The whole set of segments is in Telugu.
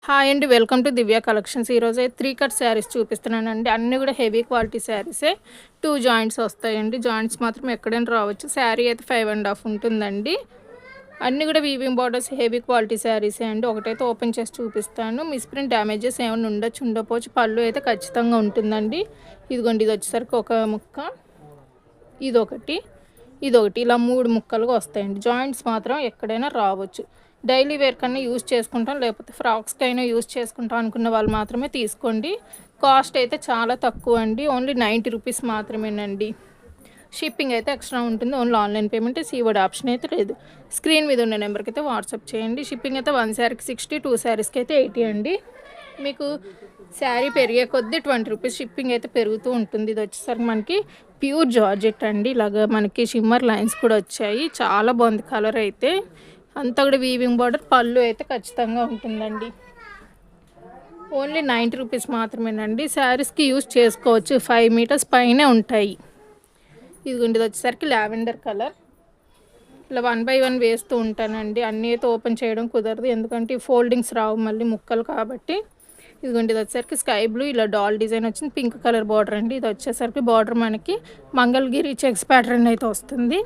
హాయ్ అండి. Welcome to Divya collections. ఈరోజు 3 కట్ శారీస్ చూపిస్తున్నానండి. అన్నీ కూడా హెవీ క్వాలిటీ శారీసే. 2 జాయింట్స్ వస్తాయండి. జాయింట్స్ మాత్రం ఎక్కడైనా రావచ్చు. శారీ అయితే 5.5 ఉంటుందండి. అన్నీ కూడా వీవింగ్ బార్డర్స్ హెవీ క్వాలిటీ శారీసే అండి. ఒకటైతే ఓపెన్ చేసి చూపిస్తాను. మిస్ప్రింట్ డ్యామేజెస్ ఏమైనా ఉండకపోవచ్చు. పళ్ళు అయితే ఖచ్చితంగా ఉంటుందండి. ఇదిగోండి, ఇది వచ్చేసరికి ఒక ముక్క, ఇదొకటి, ఇదొకటి, ఇలా 3 ముక్కలుగా వస్తాయండి. జాయింట్స్ మాత్రం ఎక్కడైనా రావచ్చు. డైలీ వేర్ కన్నా యూజ్ చేసుకుంటాం, లేకపోతే ఫ్రాక్స్కైనా యూజ్ చేసుకుంటాం అనుకున్న వాళ్ళు మాత్రమే తీసుకోండి. కాస్ట్ అయితే చాలా తక్కువ అండి. ఓన్లీ 90 రూపీస్ మాత్రమేనండి. షిప్పింగ్ అయితే ఎక్స్ట్రా ఉంటుంది. ఓన్లీ ఆన్లైన్ పేమెంట్, సీవర్డ్ ఆప్షన్ అయితే లేదు. స్క్రీన్ మీద ఉన్న నెంబర్కి అయితే వాట్సాప్ చేయండి. షిప్పింగ్ అయితే 1 శారీకి 60, 2 శారీస్కి అయితే 80 అండి. మీకు శారీ పెరిగే కొద్దీ 20 రూపీస్ షిప్పింగ్ అయితే పెరుగుతూ ఉంటుంది. ఇది వచ్చేసరికి మనకి ప్యూర్ జార్జెట్ అండి. ఇలాగ మనకి షిమ్మర్ లైన్స్ కూడా వచ్చాయి. చాలా బాగుంది కలర్ అయితే. అంతా కూడా వీవింగ్ బార్డర్, పళ్ళు అయితే ఖచ్చితంగా ఉంటుందండి. ఓన్లీ 90 రూపీస్ మాత్రమేనండి. శారీస్కి యూజ్ చేసుకోవచ్చు. 5 మీటర్స్ పైనే ఉంటాయి. ఇదిగోండి, ఇది వచ్చేసరికి లావెండర్ కలర్. ఇలా 1 బై 1 వేస్తూ ఉంటానండి. అన్నీ అయితే ఓపెన్ చేయడం కుదరదు, ఎందుకంటే ఫోల్డింగ్స్ రావు మళ్ళీ ముక్కలు కాబట్టి. ఇదిగోండి, ఇది వచ్చేసరికి స్కై బ్లూ, ఇలా డాల్ డిజైన్ వచ్చింది. పింక్ కలర్ బార్డర్ అండి. ఇది వచ్చేసరికి బార్డర్ మనకి మంగళగిరి చెక్స్ ప్యాటర్న్ అయితే వస్తుంది.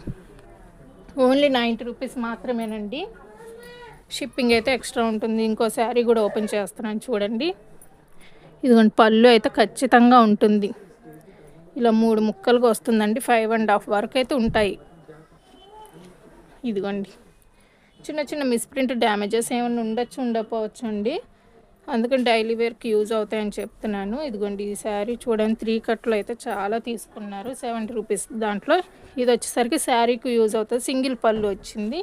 ఓన్లీ 90 రూపీస్ మాత్రమేనండి. షిప్పింగ్ అయితే ఎక్స్ట్రా ఉంటుంది. ఇంకో శారీ కూడా ఓపెన్ చేస్తున్నాను చూడండి. ఇదిగోండి, పళ్ళు అయితే ఖచ్చితంగా ఉంటుంది. ఇలా 3 ముక్కలుగా వస్తుందండి. 5.5 వరకు అయితే ఉంటాయి. ఇదిగోండి, చిన్న చిన్న మిస్ప్రింట్ డ్యామేజెస్ ఏమైనా ఉండకపోవచ్చు అండి. అందుకని డైలీ వేర్కి యూజ్ అవుతాయని చెప్తున్నాను. ఇదిగోండి, ఈ శారీ చూడండి, 3 కట్లు అయితే చాలా తీసుకున్నారు. 70 రూపీస్ దాంట్లో. ఇది వచ్చేసరికి శారీకి యూజ్ అవుతుంది. సింగిల్ పళ్ళు వచ్చింది.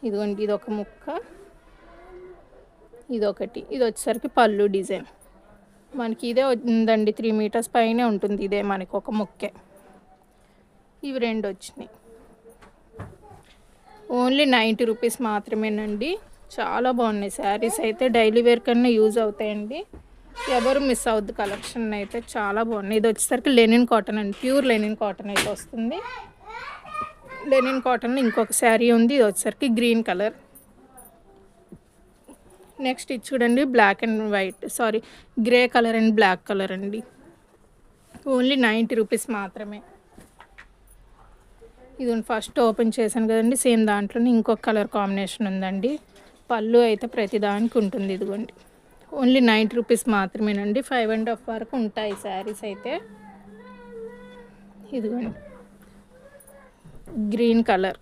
ఇదిగోండి, ఇది ఒక ముక్క, ఇదొకటి, ఇది వచ్చేసరికి పళ్ళు డిజైన్. మనకి ఇదే ఉందండి. 3 మీటర్స్ పైనే ఉంటుంది. ఇదే మనకి ఒక ముక్కే. ఇవి 2 వచ్చినాయి. ఓన్లీ 90 రూపీస్ మాత్రమేనండి. చాలా బాగున్నాయి శారీస్ అయితే. డైలీ వేర్ కన్నా యూజ్ అవుతాయండి. ఎవరు మిస్ అవ్వద్దు. కలెక్షన్ అయితే చాలా బాగున్నాయి. ఇది వచ్చేసరికి లెనిన్ కాటన్ అండి. ప్యూర్ లెనిన్ కాటన్ అయితే వస్తుంది. లెనిన్ కాటన్లో ఇంకొక శారీ ఉంది. ఇది వచ్చేసరికి గ్రీన్ కలర్. నెక్స్ట్ ఇది చూడండి, black and white, sorry, grey colour and black colour అండి. ఓన్లీ 90 రూపీస్ మాత్రమే. ఇది ఫస్ట్ ఓపెన్ చేశాను కదండి, సేమ్ దాంట్లోనే ఇంకొక కలర్ కాంబినేషన్ ఉందండి. పళ్ళు అయితే ప్రతిదానికి ఉంటుంది. ఇదిగోండి, ఓన్లీ 90 రూపీస్ మాత్రమేనండి. 5.5 వరకు ఉంటాయి శారీస్ అయితే. ఇదిగోండి, గ్రీన్ కలర్.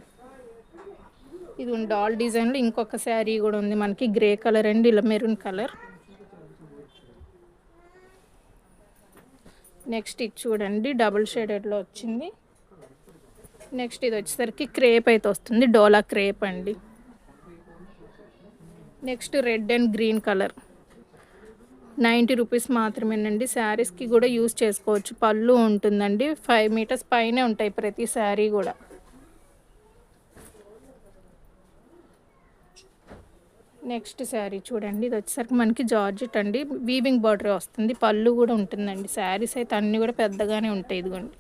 ఇది డాల్ డిజైన్లో ఇంకొక శారీ కూడా ఉంది మనకి. గ్రే కలర్ అండి, ఇలా మెరూన్ కలర్. నెక్స్ట్ ఇది చూడండి, డబుల్ షేడెడ్లో వచ్చింది. నెక్స్ట్ ఇది వచ్చేసరికి క్రేప్ అయితే వస్తుంది. డోలా క్రేప్ అండి. Next red and green colour. 90 rupees మాత్రమేనండి. శారీస్కి కూడా యూజ్ చేసుకోవచ్చు. పళ్ళు ఉంటుందండి. 5 మీటర్స్ పైనే ఉంటాయి ప్రతి శారీ కూడా. నెక్స్ట్ శారీ చూడండి, ఇది వచ్చేసరికి మనకి జార్జెట్ అండి. వీవింగ్ బార్డర్ వస్తుంది. పళ్ళు కూడా ఉంటుందండి. శారీస్ అయితే అన్నీ కూడా పెద్దగానే ఉంటాయి. ఇదిగోండి,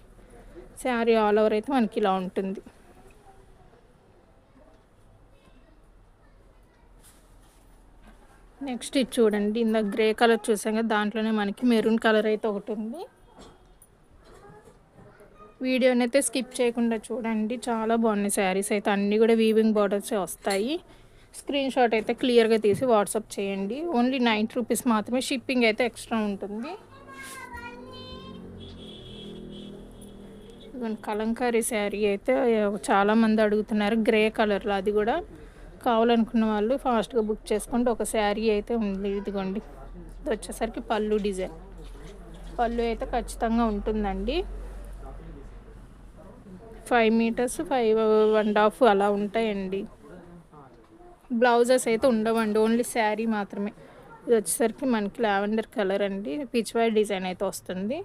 శారీ ఆల్ ఓవర్ అయితే మనకి ఇలా ఉంటుంది. నెక్స్ట్ ఇది చూడండి, ఇందాక గ్రే కలర్ చూసాం కదా, దాంట్లోనే మనకి మెరూన్ కలర్ అయితే ఒకటి ఉంది. వీడియోని అయితే స్కిప్ చేయకుండా చూడండి. చాలా బాగున్నాయి శారీస్ అయితే. అన్నీ కూడా వీవింగ్ బార్డర్సే వస్తాయి. స్క్రీన్ షాట్ అయితే క్లియర్గా తీసి వాట్సాప్ చేయండి. ఓన్లీ 90 రూపీస్ మాత్రమే. షిప్పింగ్ అయితే ఎక్స్ట్రా ఉంటుంది. కలంకారీ శారీ అయితే చాలామంది అడుగుతున్నారు, గ్రే కలర్లో. అది కూడా కావాలనుకున్న వాళ్ళు ఫాస్ట్గా బుక్ చేసుకోండి. ఒక శారీ అయితే ఉంది. ఇదిగోండి, ఇది వచ్చేసరికి పళ్ళు డిజైన్. పళ్ళు అయితే ఖచ్చితంగా ఉంటుందండి. 5 మీటర్స్, 5.5 అలా ఉంటాయండి. బ్లౌజెస్ అయితే ఉండవండి, ఓన్లీ శారీ మాత్రమే. ఇది వచ్చేసరికి మనకి లావెండర్ కలర్ అండి. పిచ్ వై డిజైన్ అయితే వస్తుంది.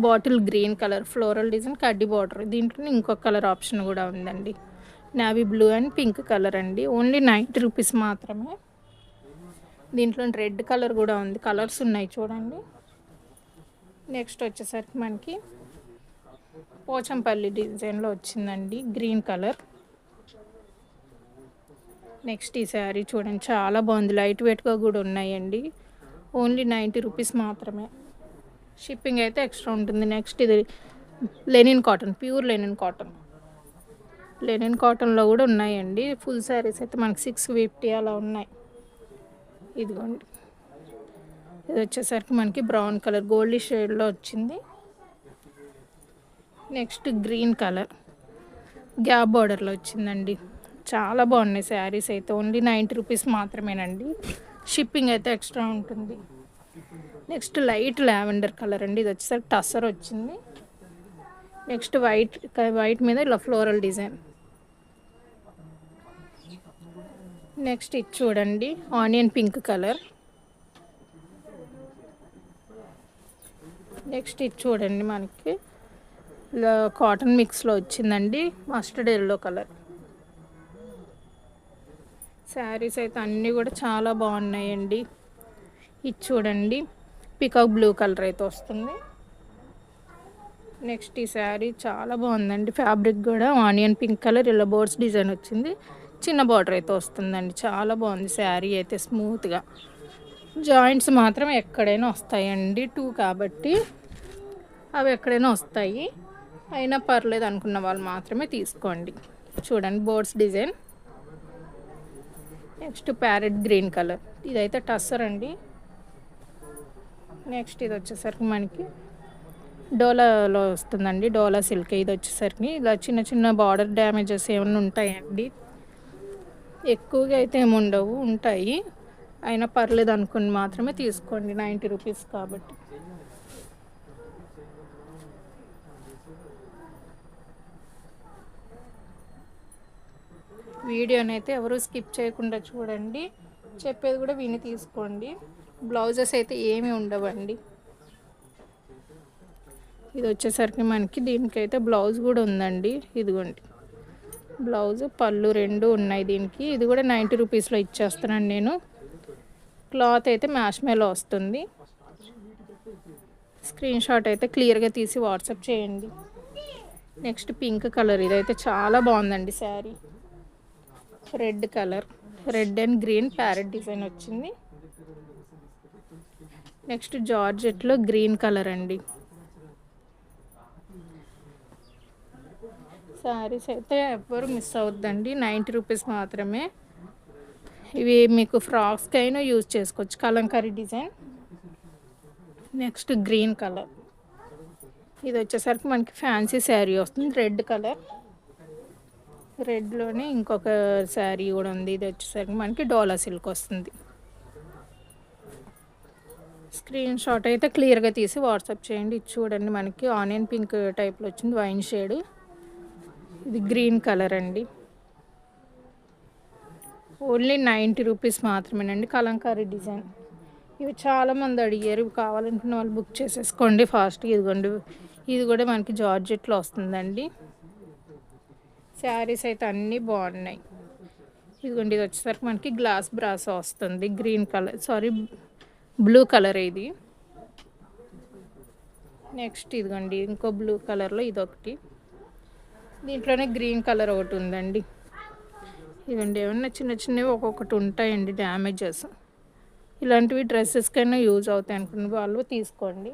Bottle green colour, floral design, కడ్డీ బార్డర్. దీంట్లో ఇంకొక కలర్ ఆప్షన్ కూడా ఉందండి. Navy blue and pink colour అండి. ఓన్లీ 90 రూపీస్ మాత్రమే. దీంట్లో రెడ్ కలర్ కూడా ఉంది. కలర్స్ ఉన్నాయి చూడండి. నెక్స్ట్ వచ్చేసరికి మనకి పోచంపల్లి డిజైన్లో వచ్చిందండి, గ్రీన్ కలర్. నెక్స్ట్ ఈ శారీ చూడండి, చాలా బాగుంది, లైట్ వెయిట్గా కూడా ఉన్నాయండి. ఓన్లీ 90 రూపీస్ మాత్రమే, షిప్పింగ్ అయితే ఎక్స్ట్రా ఉంటుంది. నెక్స్ట్ ఇది లెనిన్ కాటన్, ప్యూర్ లెనిన్ కాటన్లో కూడా ఉన్నాయండి. ఫుల్ శారీస్ అయితే మనకి 650 అలా ఉన్నాయి. ఇదిగోండి, ఇది వచ్చేసరికి మనకి బ్రౌన్ కలర్ గోల్డీ షేడ్లో వచ్చింది. నెక్స్ట్ గ్రీన్ కలర్ గ్యాప్ బార్డర్లో వచ్చిందండి. చాలా బాగున్నాయి శారీస్ అయితే. ఓన్లీ 90 రూపీస్ మాత్రమేనండి, షిప్పింగ్ అయితే ఎక్స్ట్రా ఉంటుంది. నెక్స్ట్ లైట్ లావెండర్ కలర్ అండి, ఇది వచ్చేసరికి టస్సర్ వచ్చింది. నెక్స్ట్ వైట్ మీద ఇలా ఫ్లోరల్ డిజైన్. నెక్స్ట్ ఇది చూడండి, ఆనియన్ పింక్ కలర్. నెక్స్ట్ ఇది చూడండి, మనకి కాటన్ మిక్స్లో వచ్చిందండి, మస్టర్డ్ ఎల్లో కలర్. శారీస్ అయితే అన్నీ కూడా చాలా బాగున్నాయండి. ఇది చూడండి, పికాక్ బ్లూ కలర్ అయితే వస్తుంది. నెక్స్ట్ ఈ శారీ చాలా బాగుందండి, ఫ్యాబ్రిక్ కూడా ఆనియన్ పింక్ కలర్, ఇలా బోర్డ్స్ డిజైన్ వచ్చింది, చిన్న బార్డర్ అయితే వస్తుందండి. చాలా బాగుంది శారీ అయితే, స్మూత్గా. జాయింట్స్ మాత్రం ఎక్కడైనా వస్తాయండి, 2 కాబట్టి అవి ఎక్కడైనా వస్తాయి, అయినా పర్లేదు అనుకున్న వాళ్ళు మాత్రమే తీసుకోండి. చూడండి, boards design. Next parrot green colour, ఇదైతే టస్సర్ అండి. నెక్స్ట్ ఇది వచ్చేసరికి మనకి డోలాలో వస్తుందండి, డోలా సిల్క్. ఇది వచ్చేసరికి ఇలా చిన్న చిన్న బార్డర్ డ్యామేజెస్ ఏమైనా ఉంటాయండి, ఎక్కువగా అయితే ఏమి ఉండవు, ఉంటాయి, అయినా పర్లేదు అనుకుని మాత్రమే తీసుకోండి, 90 రూపీస్ కాబట్టి. వీడియోని అయితే ఎవరు స్కిప్ చేయకుండా చూడండి, చెప్పేది కూడా విని తీసుకోండి. బ్లౌజెస్ అయితే ఏమీ ఉండవండి. ఇది వచ్చేసరికి మనకి దీనికైతే బ్లౌజ్ కూడా ఉందండి, ఇదిగోండి బ్లౌజ్, పళ్ళు 2 ఉన్నాయి దీనికి. ఇది కూడా 90 రూపీస్లో ఇచ్చేస్తున్నాను నేను. క్లాత్ అయితే మ్యాష్ మేలో వస్తుంది. స్క్రీన్ షాట్ అయితే క్లియర్గా తీసి వాట్సాప్ చేయండి. నెక్స్ట్ పింక్ కలర్, ఇదైతే చాలా బాగుందండి sari. Red colour, red and green parrot design వచ్చింది. నెక్స్ట్ జార్జెట్లో గ్రీన్ కలర్ అండి. శారీస్ అయితే ఎవ్వరు మిస్ అవుద్దండి, 90 రూపీస్ మాత్రమే. ఇవి మీకు ఫ్రాక్స్కి అయినా యూజ్ చేసుకోవచ్చు, Kalamkari design. Next green colour, ఇది వచ్చేసరికి మనకి ఫ్యాన్సీ శారీ వస్తుంది, రెడ్ కలర్. రెడ్లోనే ఇంకొక శారీ కూడా ఉంది, ఇది వచ్చేసరికి మనకి డోలా సిల్క్ వస్తుంది. స్క్రీన్ షాట్ అయితే క్లియర్గా తీసి వాట్సాప్ చేయండి. ఇది చూడండి, మనకి ఆనియన్ పింక్ టైప్లో వచ్చింది, వైన్ షేడ్. ఇది గ్రీన్ కలర్ అండి, ఓన్లీ 90 రూపీస్ మాత్రమేనండి, కలంకారీ డిజైన్. ఇవి చాలామంది అడిగారు, కావాలనుకున్న వాళ్ళు బుక్ చేసేసుకోండి ఫాస్ట్గా. ఇదిగోండి, ఇది కూడా మనకి జార్జెట్లో వస్తుందండి. శారీస్ అయితే అన్నీ బాగున్నాయి. ఇదిగోండి, ఇది వచ్చేసరికి మనకి గ్లాస్ బ్రాసో వస్తుంది, green colour, sorry blue colour ఇది. నెక్స్ట్ ఇదిగోండి, ఇంకో బ్లూ కలర్లో ఇదొకటి, దీంట్లోనే గ్రీన్ కలర్ ఒకటి ఉందండి. ఇదండి, ఏమన్నా చిన్న చిన్నవి ఒక్కొక్కటి ఉంటాయండి డ్యామేజెస్, ఇలాంటివి డ్రెస్సెస్కైనా యూజ్ అవుతాయి అనుకున్న వాళ్ళు తీసుకోండి.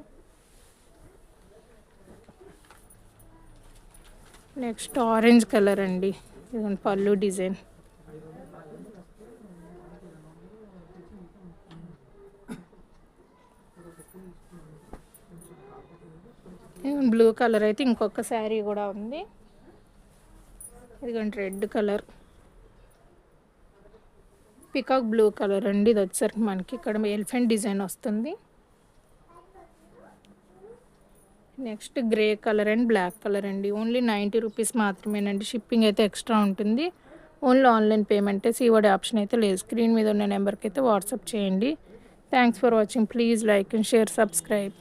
నెక్స్ట్ ఆరెంజ్ కలర్ అండి, ఇదండి పళ్ళు డిజైన్. బ్లూ కలర్ అయితే ఇంకొక శారీ కూడా ఉంది, ఇదిగోండి red colour, peacock blue colour అండి. ఇది వచ్చేసరికి మనకి ఇక్కడ ఎలిఫెంట్ డిజైన్ వస్తుంది. Next grey colour and black colour అండి, ఓన్లీ 90 రూపీస్ మాత్రమేనండి, షిప్పింగ్ అయితే ఎక్స్ట్రా ఉంటుంది. ఓన్లీ ఆన్లైన్ పేమెంటే, సీఓడి ఆప్షన్ అయితే లేదు. స్క్రీన్ మీద ఉన్న నెంబర్కి అయితే వాట్సాప్ చేయండి. Thanks for watching. Please like and share, subscribe.